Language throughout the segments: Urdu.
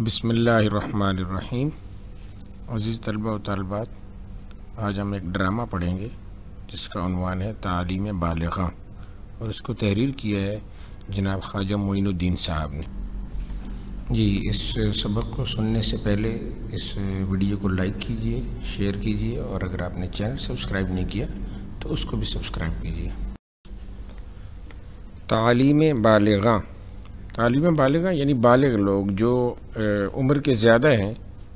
بسم اللہ الرحمن الرحیم۔ عزیز طلبہ و طالبات، آج ہم ایک ڈرامہ پڑھیں گے جس کا عنوان ہے تعلیم بالغاں، اور اس کو تحریر کیا ہے جناب خواجہ معین الدین صاحب نے۔ جی، اس سبق کو سننے سے پہلے اس ویڈیو کو لائک کیجئے، شیئر کیجئے، اور اگر آپ نے چینل سبسکرائب نہیں کیا تو اس کو بھی سبسکرائب کیجئے۔ تعلیم بالغاں، تعلیم بالغاں یعنی بالغ لوگ جو عمر کے زیادہ ہیں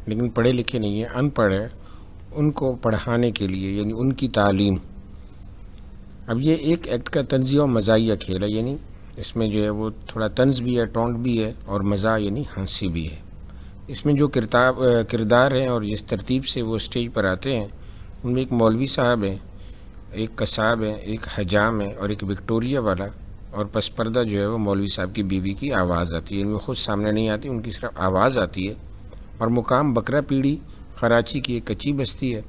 لیکن پڑھے لکھے نہیں ہیں، ان پڑھ ہیں، ان کو پڑھانے کے لیے یعنی ان کی تعلیم۔ اب یہ ایک ایکٹ کا طنزیہ و مزاحیہ کھیل ہے، یعنی اس میں جو ہے وہ تھوڑا طنز بھی ہے، ٹونٹ بھی ہے، اور مزاح یعنی ہنسی بھی ہے۔ اس میں جو کردار ہیں اور جس ترتیب سے وہ اسٹیج پر آتے ہیں، ان میں ایک مولوی صاحب ہیں، ایک قصاب ہے، ایک حجام ہے، اور ایک وکٹوریہ والا، اور پس پردہ جو ہے وہ مولوی صاحب کی بیوی کی آواز آتی ہے، یعنی وہ خود سامنے نہیں آتی، ان کی صرف آواز آتی ہے۔ اور مقام بکرا پیڑی، کراچی کی ایک کچی بستی ہے۔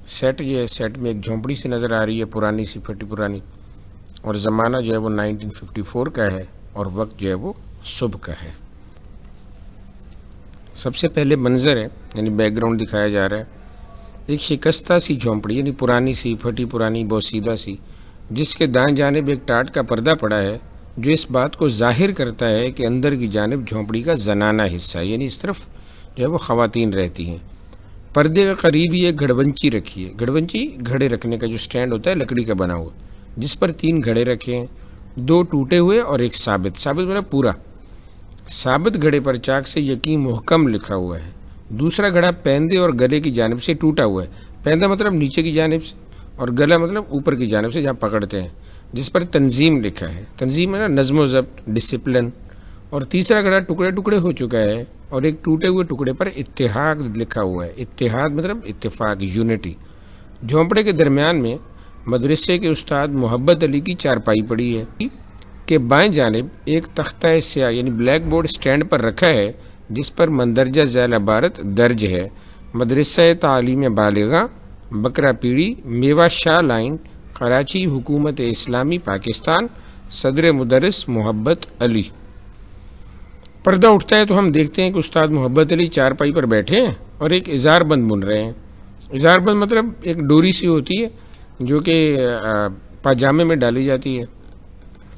سیٹ جو ہے، سیٹ میں ایک جھونپڑی سی نظر آ رہی ہے، پرانی سی پھٹی پرانی، اور زمانہ جو ہے وہ 1954 کا ہے، اور وقت جو ہے وہ صبح کا ہے۔ سب سے پہلے منظر ہے، یعنی بیک گراؤنڈ دکھایا جا رہا ہے، ایک شکستہ سی جھونپڑی، یعنی پرانی سی پھٹی پرانی بوسیدہ سی، جس کے دائیں جانب ایک ٹاٹ کا پردہ پڑا ہے جو اس بات کو ظاہر کرتا ہے کہ اندر کی جانب جھونپڑی کا زنانہ حصہ ہے، یعنی اس طرف جو ہے وہ خواتین رہتی ہیں۔ پردے کے قریب ہی ایک گھڑونچی رکھی ہے، گھڑونچی گھڑے رکھنے کا جو سٹینڈ ہوتا ہے لکڑی کا بنا ہوا، جس پر 3 گھڑے رکھے ہیں، 2 ٹوٹے ہوئے اور ایک ثابت مطلب پورا۔ ثابت گھڑے پر چاک سے یقین محکم لکھا ہوا ہے۔ دوسرا گھڑا پیندے اور گلے کی جانب سے ٹوٹا ہوا ہے، پیندہ مطلب نیچے کی جانب سے، اور گلا مطلب اوپر کی جانب سے جہاں پکڑتے ہیں، جس پر تنظیم لکھا ہے۔ تنظیم ہے نا، نظم و ضبط، ڈسپلن۔ اور تیسرا گھڑا ٹکڑے ٹکڑے ہو چکا ہے، اور ایک ٹوٹے ہوئے ٹکڑے پر اتحاد لکھا ہوا ہے۔ اتحاد مطلب اتفاق، یونٹی۔ جھونپڑے کے درمیان میں مدرسے کے استاد محبت علی کی چارپائی پڑی ہے کہ بائیں جانب ایک تختہ سیاہ یعنی بلیک بورڈ سٹینڈ پر رکھا ہے، جس پر مندرجہ ذیل عبارت درج ہے: مدرسہ تعلیم بالغاں، بکرا پیڑی، میوہ شاہ لائن، کراچی، حکومت اسلامی پاکستان، صدر مدرس محبت علی۔ پردہ اٹھتا ہے تو ہم دیکھتے ہیں کہ استاد محبت علی چارپائی پر بیٹھے ہیں اور ایک اظہار بند بن رہے ہیں۔ اظہار بند مطلب ایک ڈوری سی ہوتی ہے جو کہ پاجامے میں ڈالی جاتی ہے،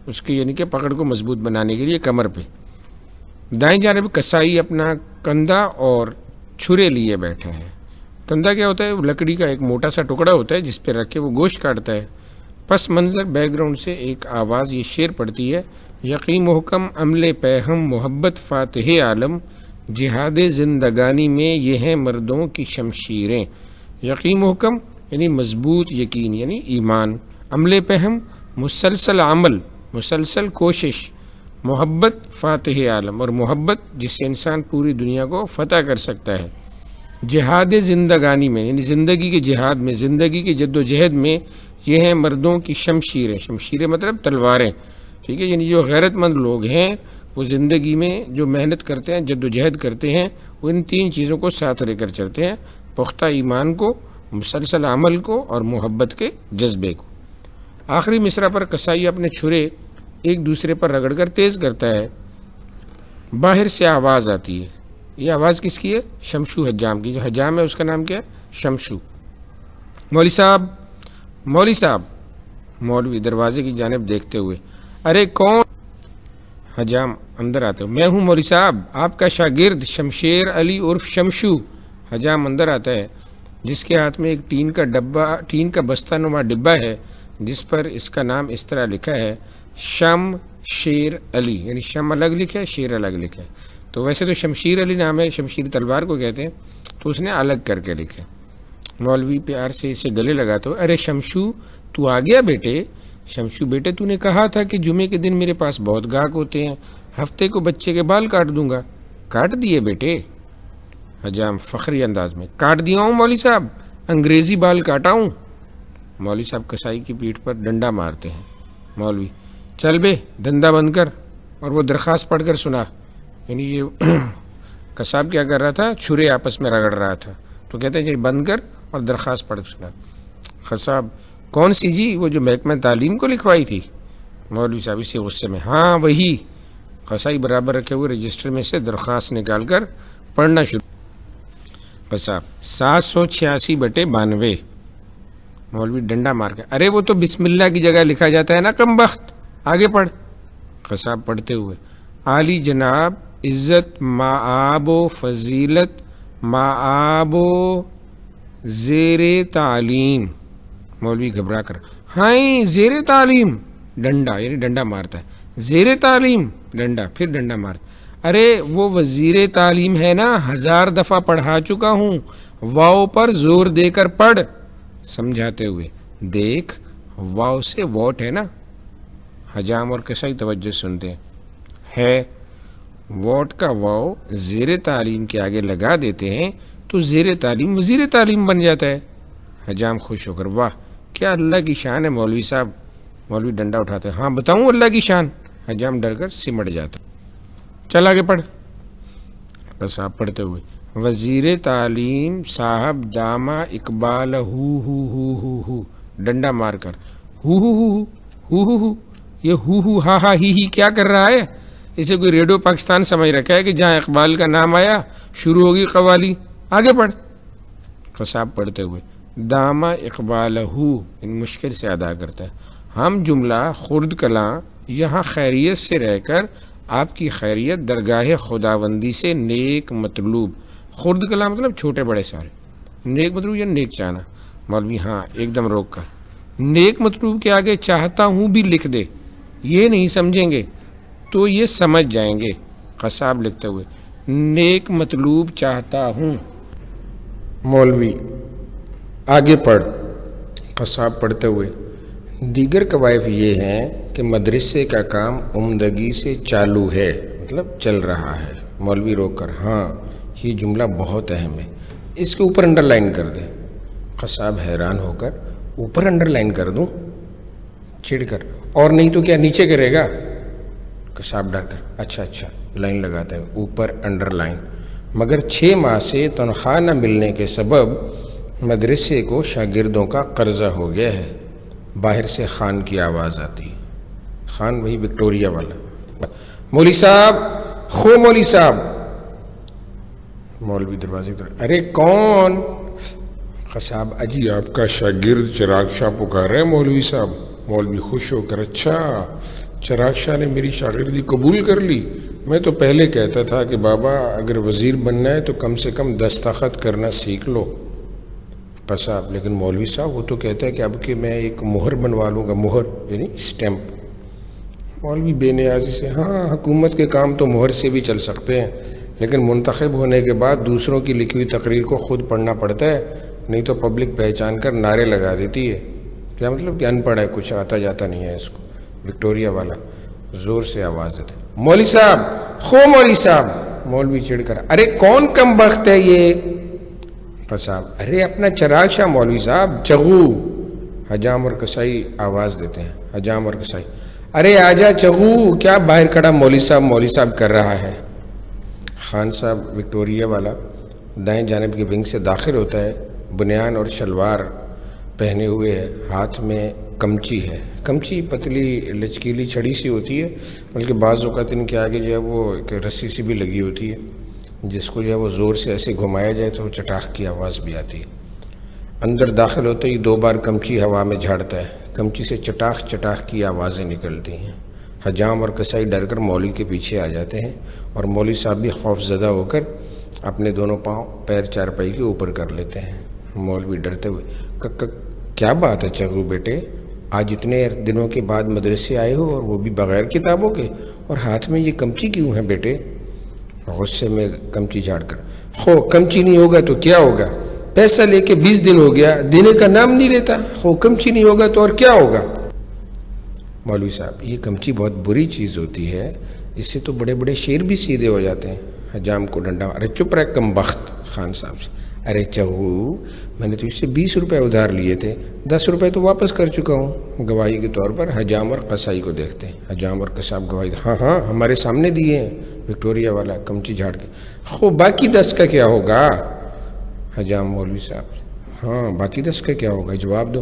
اس کی یعنی کہ پکڑ کو مضبوط بنانے کے لیے کمر پہ۔ دائیں جانب کسائی اپنا کندھا اور چھرے لیے بیٹھا ہے۔ کندھا کیا ہوتا ہے؟ وہ لکڑی کا ایک موٹا سا ٹکڑا ہوتا ہے جس پہ رکھ کے وہ گوشت کاٹتا ہے۔ پس منظر بیک گراؤنڈ سے ایک آواز یہ شعر پڑتی ہے: یقین محکم عمل پیہم محبت فاتح عالم، جہاد زندگانی میں یہ ہیں مردوں کی شمشیریں۔ یقین محکم یعنی مضبوط یقین یعنی ایمان، عمل پیہم مسلسل عمل، مسلسل کوشش، محبت فاتح عالم اور محبت جس سے انسان پوری دنیا کو فتح کر سکتا ہے۔ جہاد زندگانی میں یعنی زندگی کے جہاد میں، زندگی کی جد و جہد میں یہ ہیں مردوں کی شمشیریں۔ شمشیریں مطلب تلواریں، ٹھیک ہے، یعنی جو غیرت مند لوگ ہیں وہ زندگی میں جو محنت کرتے ہیں، جد و جہد کرتے ہیں، وہ ان 3 چیزوں کو ساتھ لے کر چلتے ہیں: پختہ ایمان کو، مسلسل عمل کو، اور محبت کے جذبے کو۔ آخری مصرع پر کسائی اپنے چھرے ایک دوسرے پر رگڑ کر تیز کرتا ہے۔ باہر سے آواز آتی ہے۔ یہ آواز کس کی ہے؟ شمشو حجام کی۔ جو حجام ہے اس کا نام کیا ہے؟ شمشو۔ مولوی صاحب، مولوی صاحب، مولوی دروازے کی جانب دیکھتے ہوئے: ارے کون؟ حجام اندر آتے ہوئے: میں ہوں مولوی صاحب، آپ کا شاگرد شمشیر علی عرف شمشو۔ حجام اندر آتا ہے، جس کے ہاتھ میں ایک ٹین کا بستہ نما ڈبہ ہے، جس پر اس کا نام اس طرح لکھا ہے: شم شیر علی، یعنی شم الگ لکھا ہے، شیر الگ لکھا ہے۔ تو ویسے تو شمشیر علی نام ہے، شمشیر تلوار کو کہتے ہیں، تو اس نے الگ کر کے لکھا۔ مولوی پیار سے اسے گلے لگاتے ہوئے: ارے شمشو، تو آ گیا بیٹے؟ شمشو: بیٹے تو نے کہا تھا کہ جمعے کے دن میرے پاس بہت گاہک ہوتے ہیں، ہفتے کو بچے کے بال کاٹ دوں گا۔ کاٹ دیے بیٹے؟ حجام فخری انداز میں: کاٹ دیا ہوں مولوی صاحب، انگریزی بال کاٹا ہوں۔ مولوی صاحب کسائی کی پیٹھ پر ڈنڈا مارتے ہیں۔ مولوی: چل بے، دھندا بند کر، اور وہ درخواست پڑھ کر سنا۔ یعنی یہ قصاب کیا کر رہا تھا؟ چھرے آپس میں رگڑ رہا تھا، تو کہتے ہیں جی بند کر اور درخواست پڑھ سنا۔ قصاب: کون سی جی؟ وہ جو محکمہ تعلیم کو لکھوائی تھی؟ مولوی صاحب اسی غصے میں: ہاں وہی۔ قصائی برابر رکھے ہوئے رجسٹر میں سے درخواست نکال کر پڑھنا شروع. قصاب 786/92. مولوی ڈنڈا مار کے ارے وہ تو بسم اللہ کی جگہ لکھا جاتا ہے نا کم بخت، آگے پڑھ. قصاب پڑھتے ہوئے عالی جناب عزت معاب و فضیلت معاب و زیر تعلیم. مولوی گھبرا کر ہائیں زیر تعلیم، ڈنڈا یعنی ڈنڈا مارتا ہے، زیر تعلیم ڈنڈا، پھر ڈنڈا مارتا. ارے وہ وزیر تعلیم ہے نا، 1000 دفعہ پڑھا چکا ہوں، واؤ پر زور دے کر پڑھ. سمجھاتے ہوئے دیکھ واؤ سے واٹ ہے نا. حجام اور کسائی توجہ سنتے ہیں. ہے واٹ کا واؤ زیر تعلیم کے آگے لگا دیتے ہیں تو زیر تعلیم وزیر تعلیم بن جاتا ہے. حجام خوش ہو کر واہ کیا اللہ کی شان ہے مولوی صاحب. مولوی ڈنڈا اٹھاتے ہیں ہاں بتاؤں اللہ کی شان. حجام ڈر کر سمٹ جاتا. چل آگے پڑھ. بس آپ پڑھتے ہوئے وزیر تعلیم صاحب دامہ اقبال ہو ڈنڈا مار کر ہو یہ ہو ہا ہا ہی کیا کر رہا ہے؟ اسے کوئی ریڈیو پاکستان سمجھ رکھا ہے کہ جہاں اقبال کا نام آیا شروع ہوگی قوالی. آگے پڑھ. قصاب پڑھتے ہوئے دامہ اقبال ہو ان مشکل سے ادا کرتا ہے. ہم جملہ خرد کلاں یہاں خیریت سے رہ کر آپ کی خیریت درگاہ خداوندی سے نیک مطلوب. خرد کلاں مطلب چھوٹے بڑے سارے، نیک مطلوب یا نیک چاہنا. مولوی ہاں ایک دم روک کر نیک مطلوب کے آگے چاہتا ہوں بھی لکھ دے، یہ نہیں سمجھیں گے تو یہ سمجھ جائیں گے. قصاب لکھتے ہوئے نیک مطلوب چاہتا ہوں. مولوی آگے پڑھ. قصاب پڑھتے ہوئے دیگر قوائف یہ ہیں کہ مدرسے کا کام عمدگی سے چالو ہے مطلب چل رہا ہے. مولوی روک کر ہاں یہ جملہ بہت اہم ہے، اس کے اوپر انڈر لائن کر دیں. قصاب حیران ہو کر اوپر انڈر لائن کر دوں؟ چھڑ کر اور نہیں تو کیا نیچے کرے گا؟ قصاب ڈر کر اچھا لائن لگاتا ہے اوپر انڈر لائن. مگر 6 ماہ سے تنخواہ نہ ملنے کے سبب مدرسے کو شاگردوں کا قرضہ ہو گیا ہے. باہر سے خان کی آواز آتی ہے. خان وہی وکٹوریا والا. مولوی صاحب خو مولوی صاحب. مولوی دروازے کی طرف ارے کون؟ قصاب اجی آپ کا شاگرد چراغ شاہ پکار رہے ہیں مولوی صاحب. مولوی خوش ہو کر اچھا چراغ شاہ نے میری شاگردی قبول کر لی. میں تو پہلے کہتا تھا کہ بابا اگر وزیر بننا ہے تو کم سے کم دستخط کرنا سیکھ لو. قصاب لیکن مولوی صاحب وہ تو کہتا ہے کہ اب کہ میں ایک مہر بنوا لوں گا، مہر یعنی اسٹیمپ. مولوی بے نیازی سے ہاں حکومت کے کام تو مہر سے بھی چل سکتے ہیں، لیکن منتخب ہونے کے بعد دوسروں کی لکھی ہوئی تقریر کو خود پڑھنا پڑتا ہے، نہیں تو پبلک پہچان کر نعرے لگا دیتی ہے. کیا مطلب کہ ان پڑھ ہے، کچھ آتا جاتا نہیں ہے اس کو. وکٹوریا والا زور سے آواز دیتے مولوی صاحب خو مولوی صاحب. مولوی چڑھ کر ارے کون کم بخت ہے یہ؟ قصاب ارے اپنا چراغ شاہ مولوی صاحب چغو. حجام اور کسائی آواز دیتے ہیں. حجام اور کسائی ارے آجا چغو، کیا باہر کھڑا مولوی صاحب کر رہا ہے؟ خان صاحب وکٹوریا والا دائیں جانب کی ونگ سے داخل ہوتا ہے. بنیان اور شلوار پہنے ہوئے ہے، ہاتھ میں کمچی ہے. کمچی پتلی لچکیلی چھڑی سی ہوتی ہے، بلکہ بعض اوقات ان کے آگے جو ہے وہ ایک رسی سی بھی لگی ہوتی ہے جس کو جو ہے وہ زور سے ایسے گھمایا جائے تو چٹاخ کی آواز بھی آتی ہے. اندر داخل ہوتے ہی 2 بار کمچی ہوا میں جھاڑتا ہے. کمچی سے چٹاخ کی آوازیں نکلتی ہیں. حجام اور کسائی ڈر کر مولوی کے پیچھے آ جاتے ہیں اور مولوی صاحب بھی خوف زدہ ہو کر اپنے دونوں پیر چارپائی کے اوپر کر لیتے ہیں. مولوی ڈرتے ہوئے کیا بات ہے چغو بیٹے، آج اتنے دنوں کے بعد مدرسے آئے ہو اور وہ بھی بغیر کتابوں کے، اور ہاتھ میں یہ کمچی کیوں ہے بیٹے؟ غصے میں کمچی جھاڑ کر کمچی نہیں ہوگا تو کیا ہوگا؟ پیسہ لے کے 20 دن ہو گیا، دینے کا نام نہیں لیتا. کمچی نہیں ہوگا تو اور کیا ہوگا؟ مولوی صاحب یہ کمچی بہت بری چیز ہوتی ہے، اس سے تو بڑے بڑے شیر بھی سیدھے ہو جاتے ہیں. حجام کو ڈنڈا ارے چپ رہ کم بخت. خان صاحب سے ارے چہو میں نے تو اس سے 20 روپے ادھار لیے تھے، 10 روپے تو واپس کر چکا ہوں. گواہی کے طور پر حجام اور قصائی کو دیکھتے ہیں. حجام اور قصاب گواہی ہاں ہمارے سامنے دیے ہیں. وکٹوریا والا کمچی جھاڑ کے باقی 10 کا کیا ہوگا؟ حجام مولوی صاحب ہاں باقی 10 کا کیا ہوگا، جواب دو.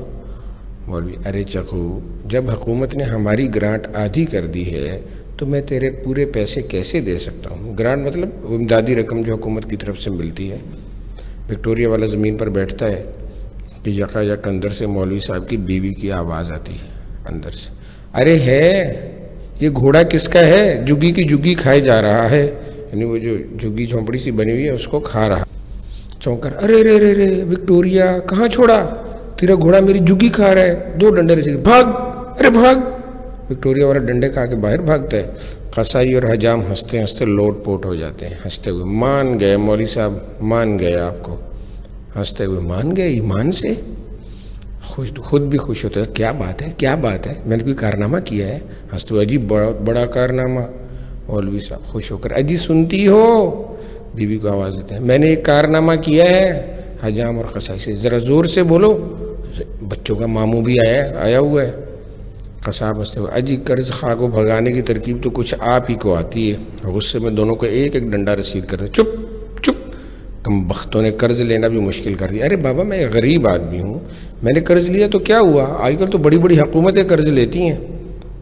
مولوی ارے چخو جب حکومت نے ہماری گرانٹ آدھی کر دی ہے تو میں تیرے پورے پیسے کیسے دے سکتا ہوں؟ گرانٹ مطلب امدادی رقم جو حکومت کی طرف سے ملتی ہے۔ وکٹوریا والا زمین پر بیٹھتا ہے کہ یکا یک اندر سے مولوی صاحب کی بیوی کی آواز آتی ہے اندر سے، ارے ہے یہ گھوڑا کس کا ہے؟ جگی کی جگی کھائے جا رہا ہے، یعنی وہ جو جگی جھونپڑی سی بنی ہوئی ہے اس کو کھا رہا۔ چونک کر، ارے رے رے رے وکٹوریا کہاں چھوڑا؟ تیرا گھوڑا میری جگی کھا رہا ہے، دو ڈنڈے رسے بھاگ، ارے بھاگ۔ وکٹوریا والا ڈنڈے کھا کے باہر بھاگتا ہے۔ قصائی اور حجام ہنستے ہنستے لوٹ پوٹ ہو جاتے ہیں، ہنستے ہوئے، مان گئے مولوی صاحب، مان گئے آپ کو، ہنستے ہوئے، مان گئے ایمان سے؟ خود بھی خوش ہوتا ہے، کیا بات ہے، کیا بات ہے، میں نے کوئی کارنامہ کیا ہے؟ ہنستے ہوئے، عجیب بڑا کارنامہ۔ مولوی صاحب خوش ہو کر، اجی سنتی ہو؟ بیوی کو آواز دیتے ہیں، میں نے ایک کارنامہ کیا ہے۔ حجام اور قصائی سے، ذرا زور سے بولو، بچوں کا ماموں بھی آیا ہوا ہے۔ قصاب ہنستے ہوئے، اجی قرض خواہ کو بھگانے کی ترکیب تو کچھ آپ ہی کو آتی ہے۔ غصے میں دونوں کو ایک ایک ڈنڈا رسید کرتے، چپ چپ، کم بختوں نے قرض لینا بھی مشکل کر دیا۔ ارے بابا میں ایک غریب آدمی ہوں، میں نے قرض لیا تو کیا ہوا؟ آج کل تو بڑی بڑی حکومتیں قرض لیتی ہیں۔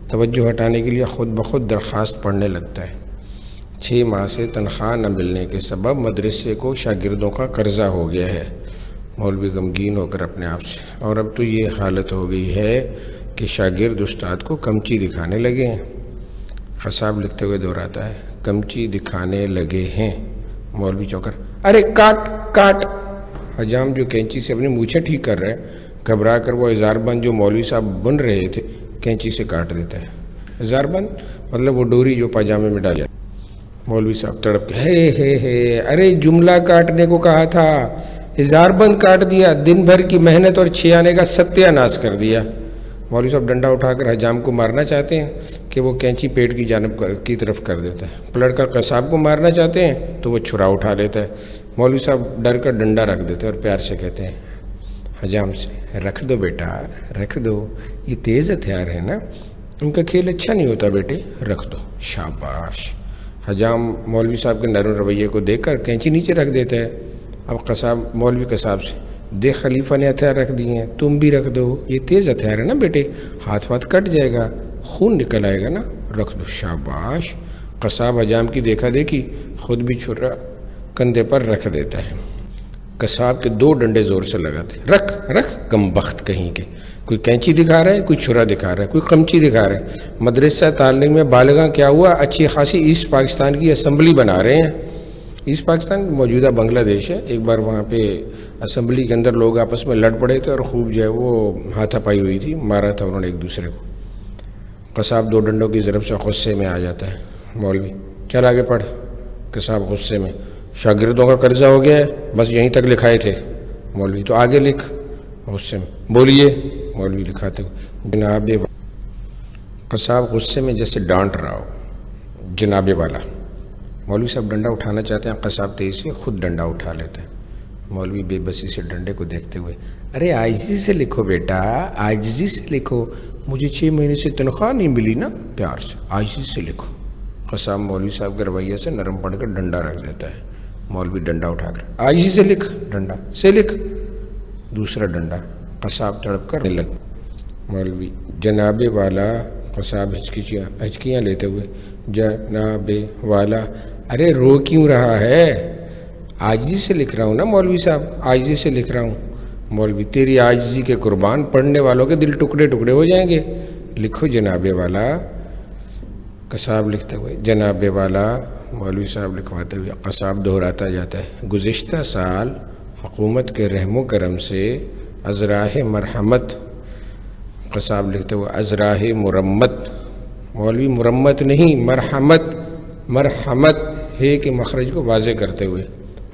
توجہ ہٹانے کے لیے خود بخود درخواست پڑھنے لگتا ہے۔ 6 ماہ سے تنخواہ نہ ملنے کے سبب مدرسے کو شاگردوں کا قرضہ ہو گیا ہے۔ مولوی غمگین ہو کر اپنے آپ سے، اور اب تو یہ حالت ہو گئی ہے کہ شاگرد استاد کو کمچی دکھانے لگے ہیں۔ قصاب لکھتے ہوئے دہراتا ہے، کمچی دکھانے لگے ہیں۔ مولوی چوکر، ارے کاٹ کاٹ۔ حجام جو کینچی سے اپنی مونچھیں ٹھیک کر رہے ہیں، گھبرا کر وہ ہزار بند جو مولوی صاحب بن رہے تھے کینچی سے کاٹ دیتا ہے۔ ہزار بند مطلب وہ ڈوری جو پاجامے میں ڈال جاتی۔ مولوی صاحب تڑپ کے، ہے ارے جملہ کاٹنے کو کہا تھا، ہزار بند کاٹ دیا، دن بھر کی محنت اور 6 آنے کا ستیہ ناش کر دیا۔ مولوی صاحب ڈنڈا اٹھا کر حجام کو مارنا چاہتے ہیں کہ وہ کینچی پیٹ کی جانب کی طرف کر دیتا ہے، پلٹ کر قصاب کو مارنا چاہتے ہیں تو وہ چھرا اٹھا لیتا ہے۔ مولوی صاحب ڈر کر ڈنڈا رکھ دیتے ہیں اور پیار سے کہتے ہیں حجام سے، رکھ دو بیٹا، رکھ دو، یہ تیز ہتھیار ہے نا، ان کا کھیل اچھا نہیں ہوتا بیٹے، رکھ دو، شاباش۔ حجام مولوی صاحب کے نرم رویے کو دیکھ کر کینچی نیچے رکھ دیتا ہے۔ اب قصاب مولوی قصاب سے، دیکھ خلیفہ نے ہتھیار رکھ دیے ہیں، تم بھی رکھ دو، یہ تیز ہتھیار ہے نا بیٹے، ہاتھ کٹ جائے گا، خون نکل آئے گا نا، رکھ دو، شاباش۔ قصاب حجام کی دیکھا دیکھی خود بھی چھرا کندھے پر رکھ دیتا ہے۔ قصاب کے 2 ڈنڈے زور سے لگاتے، رکھ رکھ، کم بخت کہیں کے، کوئی کینچی دکھا رہا ہے، کوئی چھرا دکھا رہا ہے، کوئی قمچی دکھا رہا ہے۔ مدرسہ تعلیم میں بالغاں کیا ہوا، اچھی خاصی ایسٹ پاکستان کی اسمبلی بنا رہے ہیں۔ ایسٹ پاکستان موجودہ بنگلہ دیش ہے۔ ایک بار وہاں پہ اسمبلی کے اندر لوگ آپس میں لڑ پڑے تھے اور خوب جو ہے وہ ہاتھا پائی ہوئی تھی، مارا تھا انہوں نے ایک دوسرے کو۔ قصاب 2 ڈنڈوں کی ضرب سے غصے میں آ جاتا ہے۔ مولوی، چل آگے پڑھ۔ قصاب غصے میں، شاگردوں کا قرضہ ہو گیا ہے، بس یہیں تک لکھائے تھے۔ مولوی، تو آگے لکھ۔ غصے میں، بولیے۔ مولوی لکھاتے ہوئے، جناب۔ قصاب غصے میں جیسے ڈانٹ رہا ہو، جناب والا۔ مولوی صاحب ڈنڈا اٹھانا چاہتے ہیں، قصاب تیزی سے خود ڈنڈا اٹھا لیتے ہیں۔ مولوی بے بسی سے ڈنڈے کو دیکھتے ہوئے، ارے عاجزی سے لکھو بیٹا، عاجزی سے لکھو، مجھے 6 مہینے سے تنخواہ نہیں ملی نا، پیار سے عاجزی سے لکھو۔ قصاب مولوی صاحب کے رویے سے نرم پڑ کر ڈنڈا رکھ دیتا ہے۔ مولوی ڈنڈا اٹھا کر، عاجزی سے لکھ، ڈنڈا سے لکھ۔ دوسرا ڈنڈا، قصاب تڑپ کر لگ۔ مولوی، جناب والا۔ قصاب ہچکیاں لیتے ہوئے، جناب والا، ارے رو کیوں رہا ہے؟ عاجزی سے لکھ رہا ہوں نا مولوی صاحب، عاجزی سے لکھ رہا ہوں۔ مولوی، تیری عاجزی کے قربان پڑھنے والوں کے دل ٹکڑے ٹکڑے ہو جائیں گے، لکھو جناب والا۔ قصاب لکھتے ہوئے، جناب والا۔ مولوی صاحب لکھواتے ہوئے، قصاب دہراتا جاتا ہے، گزشتہ سال حکومت کے رحم و کرم سے ازراہ مرحمت۔ قصاب لکھتے ہوئے، ازراہ مرمت۔ مولوی، مرمت نہیں، مرحمت، مرحمت ہے کہ مخرج کو واضح کرتے ہوئے۔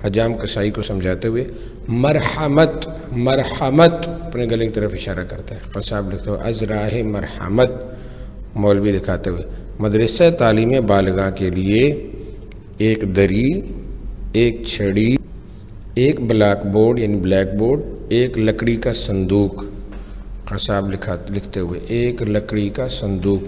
حجام قصائی کو سمجھاتے ہوئے، مرحمت، مرحمت، اپنے گلے کی طرف اشارہ کرتا ہے۔ قصاب لکھتے ہوئے، ازراہ مرحمت۔ مولوی لکھاتے ہوئے، مدرسہ تعلیم بالغاں کے لیے ایک دری، ایک چھڑی، ایک بلیک بورڈ یعنی بلیک بورڈ، ایک لکڑی کا صندوق۔ قصاب لکھتے ہوئے، ایک لکڑی کا صندوق۔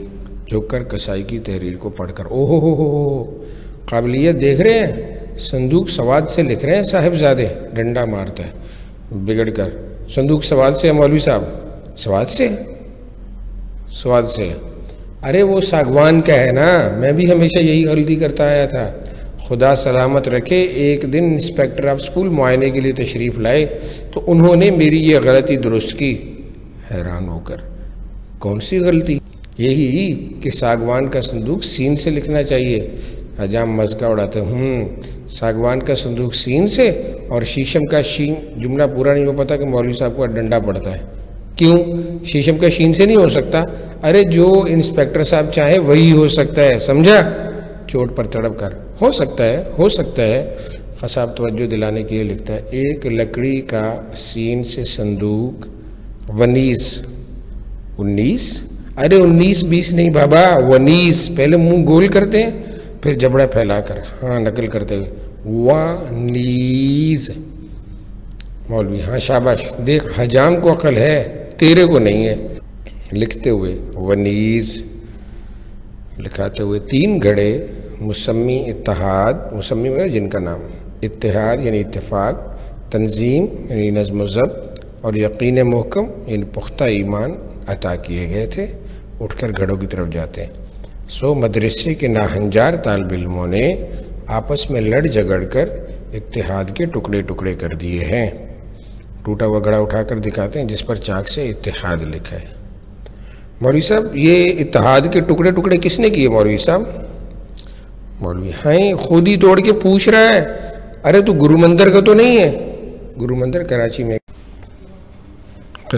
جھک کر قصائی کی تحریر کو پڑھ کر، اوہ ہو، قابلیت دیکھ رہے ہیں، صندوق سواد سے لکھ رہے ہیں صاحبزادے۔ ڈنڈا مارتا ہے بگڑ کر، صندوق سواد سے ہے مولوی صاحب، سواد سے، سواد سے۔ ارے وہ ساگوان کا ہے نا، میں بھی ہمیشہ یہی غلطی کرتا آیا تھا۔ خدا سلامت رکھے، ایک دن انسپیکٹر آف اسکول معائنے کے لیے تشریف لائے تو انہوں نے میری یہ غلطی درست کی۔ حیران ہو کر، کون سی غلطی؟ یہی کہ ساگوان کا صندوق سین سے لکھنا چاہیے۔ حجام مزکا اڑاتے، ساگوان کا صندوق سین سے اور شیشم کا شین۔ جملہ پورا نہیں ہو پاتا کہ مولوی صاحب کو ڈنڈا پڑتا ہے۔ کیوں؟ شیشم کا شین سے نہیں ہو سکتا؟ ارے جو انسپیکٹر صاحب چاہے وہی ہو سکتا ہے، سمجھا؟ چوٹ پر تڑپ کر، ہو سکتا ہے، ہو سکتا ہے۔ خصاب توجہ دلانے کے لیے لکھتا ہے، ایک لکڑی کا سین سے صندوق، ونیس، 19، ارے 19-20 نہیں بابا، ونیس، پہلے منہ گول کرتے ہیں پھر جبڑا پھیلا کر، ہاں نقل کرتے ہوئے، ونیس۔ مولوی، ہاں شاباش، دیکھ حجام کو عقل ہے، تیرے کو نہیں ہے۔ لکھتے ہوئے ونیس، لکھاتے ہوئے 3 گھڑے مسمی اتحاد، مسمی میں جن کا نام، اتحاد یعنی اتفاق، تنظیم یعنی نظم و ضبط، اور یقین محکم یعنی پختہ ایمان عطا کیے گئے تھے۔ اٹھ کر گھڑوں کی طرف جاتے ہیں۔ سو مدرسے کے ناہنجار طالب علموں نے آپس میں لڑ جھگڑ کر اتحاد کے ٹکڑے ٹکڑے کر دیے ہیں۔ ٹوٹا ہوا گھڑا اٹھا کر دکھاتے ہیں جس پر چاک سے اتحاد لکھا ہے۔ مولوی صاحب یہ اتحاد کے ٹکڑے ٹکڑے کس نے کیے مولوی صاحب؟ مولوی، ہاں خود ہی توڑ کے پوچھ رہا ہے، ارے تو گرو مندر کا تو نہیں ہے؟ گرو مندر کراچی میں۔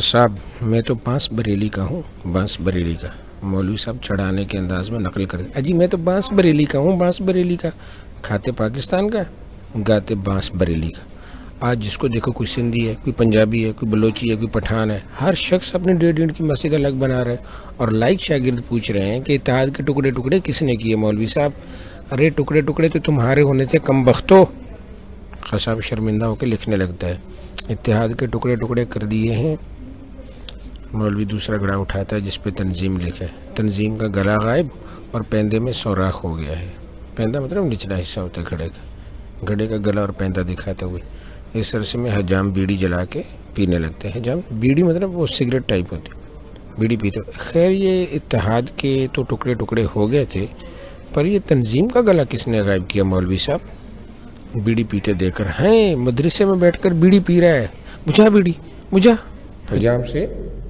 صاحب میں تو بانس بریلی کا ہوں، بانس بریلی کا۔ مولوی صاحب چڑھانے کے انداز میں نقل کرتے، اجی میں تو بانس بریلی کا ہوں، بانس بریلی کا۔ کھاتے پاکستان کا، گاتے بانس بریلی کا۔ آج جس کو دیکھو کوئی سندھی ہے، کوئی پنجابی ہے، کوئی بلوچی ہے، کوئی پٹھان ہے، ہر شخص اپنے 1.5 اینٹ کی مسجد الگ بنا رہے اور لائق شاگرد پوچھ رہے ہیں کہ اتحاد کے ٹکڑے ٹکڑے کس نے کیے مولوی صاحب؟ ارے ٹکڑے ٹکڑے تو تمہارے ہونے تھے کم بختو۔ خصاب شرمندہ ہو کے لکھنے لگتا ہے، اتحاد کے ٹکڑے ٹکڑے کر دیے ہیں۔ مولوی دوسرا گھڑا اٹھاتا ہے جس پہ تنظیم لکھا ہے۔ تنظیم کا گلا غائب اور پیندے میں سوراخ ہو گیا ہے۔ پیندہ مطلب نچلا حصہ ہوتا ہے گھڑے کا، گھڑے کا گلا اور پیندہ دکھاتے ہوئے اس عرصے میں حجام بیڑی جلا کے پینے لگتے ہیں۔ حجام بیڑی مطلب وہ سگریٹ ٹائپ ہوتی، بیڑی پیتے۔ خیر یہ اتحاد کے تو ٹکڑے ٹکڑے ہو گئے تھے، پر یہ تنظیم کا گلا کس نے غائب کیا مولوی صاحب؟ بیڑی پیتے دیکھ کر، ہیں مدرسے میں بیٹھ کر بیڑی پی رہا ہے، بجھا بیڑی بجھا۔ حجام سے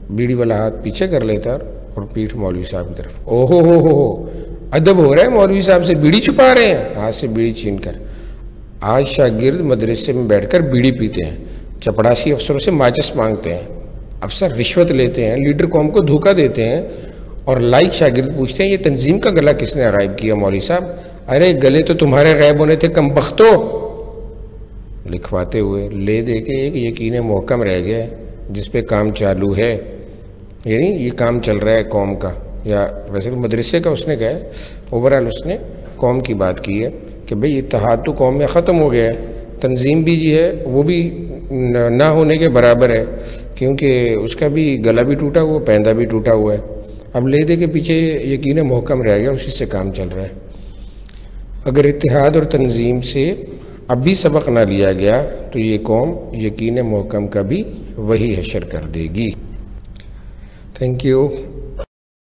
بیڑی والا ہاتھ پیچھے کر لیتا اور پیٹھ مولوی صاحب کی طرف، اوہو ہو ادب ہو رہا ہے، مولوی صاحب سے بیڑی چھپا رہے ہیں، ہاتھ سے بیڑی چھین کر۔ آج شاگرد مدرسے میں بیٹھ کر بیڑی پیتے ہیں، چپڑاسی افسروں سے ماچس مانگتے ہیں، افسر رشوت لیتے ہیں، لیڈر قوم کو دھوکہ دیتے ہیں، اور لائق شاگرد پوچھتے ہیں یہ تنظیم کا گلا کس نے غائب کیا مولوی صاحب؟ ارے گلے تو تمہارے غائب ہونے تھے کم بختو۔ لکھواتے ہوئے، لے دے کے ایک یقین محکم رہ گیا جس پہ کام چالو ہے، یعنی یہ کام چل رہا ہے قوم کا، یا ویسے مدرسے کا اس نے کہا ہے، اوورال اس نے قوم کی بات کی ہے کہ بھئی اتحاد تو قوم میں ختم ہو گیا ہے، تنظیم بھی جی ہے وہ بھی نہ ہونے کے برابر ہے، کیونکہ اس کا بھی گلا بھی ٹوٹا ہوا، پیندہ بھی ٹوٹا ہوا ہے، اب لے دے کے پیچھے یقین محکم رہ گیا، اسی سے کام چل رہا ہے۔ اگر اتحاد اور تنظیم سے اب بھی سبق نہ لیا گیا تو یہ قوم یقین محکم کا بھی وہی حشر کر دے گی۔ Thank you.